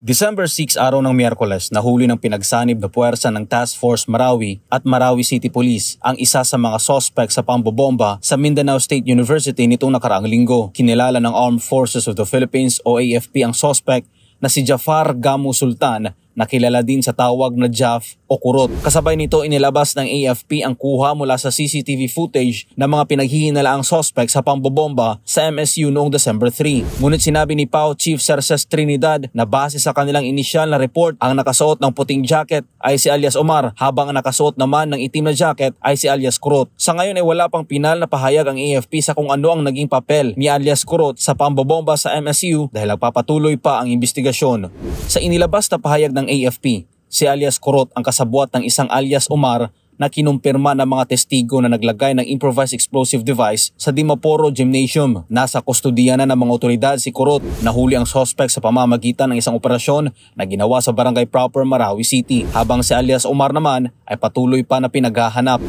December 6, araw ng Miyerkules, nahuli ng pinagsanib na puwersa ng Task Force Marawi at Marawi City Police ang isa sa mga sospek sa pambobomba sa Mindanao State University nitong nakaraang linggo. Kinilala ng Armed Forces of the Philippines o AFP ang sospek na si Jafar Gamu Sultan na kilala din sa tawag na Jaf o Kurot. Kasabay nito inilabas ng AFP ang kuha mula sa CCTV footage ng mga pinaghihinalaang sospek sa pambobomba sa MSU noong December 3. Ngunit sinabi ni PAO Chief Cerces Trinidad na base sa kanilang inisyal na report, ang nakasuot ng puting jacket ay si alias Omar habang ang nakasuot naman ng itim na jacket ay si alias Kurot. Sa ngayon ay wala pang pinal na pahayag ang AFP sa kung ano ang naging papel ni alias Kurot sa pambobomba sa MSU dahil nagpapatuloy pa ang investigasyon. Sa inilabas na pahayag ng AFP, si alias Kurot ang kasabwat ng isang alias Omar na kinumpirma ng mga testigo na naglagay ng improvised explosive device sa Dimaporo Gymnasium. Nasa kustodiya na ng mga otoridad si Kurot. Nahuli ang suspect sa pamamagitan ng isang operasyon na ginawa sa Barangay Proper, Marawi City, habang si alias Omar naman ay patuloy pa na pinaghahanap.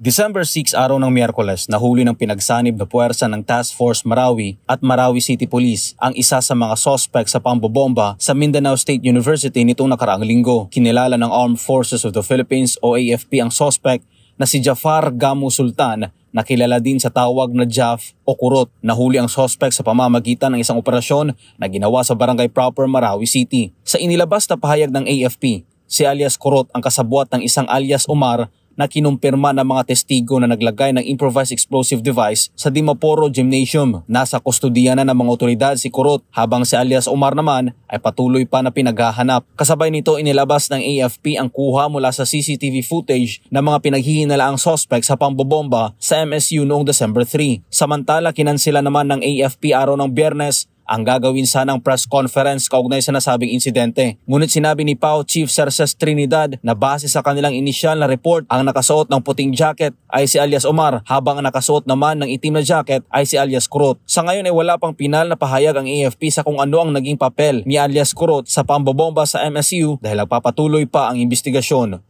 December 6, araw ng Miyerkules, nahuli ng pinagsanib na puwersa ng Task Force Marawi at Marawi City Police ang isa sa mga sospek sa pambobomba sa Mindanao State University nitong nakaraang linggo. Kinilala ng Armed Forces of the Philippines o AFP ang sospek na si Jafar Gamu Sultan na kilala din sa tawag na Jaf o Kurot. Nahuli ang sospek sa pamamagitan ng isang operasyon na ginawa sa Barangay Proper, Marawi City. Sa inilabas na pahayag ng AFP, si alias Kurot ang kasabwat ng isang alias Omar na kinumpirma ng mga testigo na naglagay ng improvised explosive device sa Dimaporo Gymnasium. Nasa kustodiya na ng mga otoridad si Kurot habang si alias Omar naman ay patuloy pa na pinaghahanap. Kasabay nito inilabas ng AFP ang kuha mula sa CCTV footage ng mga pinaghihinalaang sospek sa pambobomba sa MSU noong December 3. Samantala kinansela naman ng AFP araw ng Biyernes ang gagawin sanang press conference kaugnay sa nasabing insidente. Ngunit sinabi ni PAO Chief Cerces Trinidad na base sa kanilang inisyal na report, ang nakasuot ng puting jacket ay si alias Omar habang ang nakasuot naman ng itim na jacket ay si alias Kurot. Sa ngayon ay wala pang pinal na pahayag ang AFP sa kung ano ang naging papel ni alias Kurot sa pambobomba sa MSU dahil nagpapatuloy pa ang investigasyon.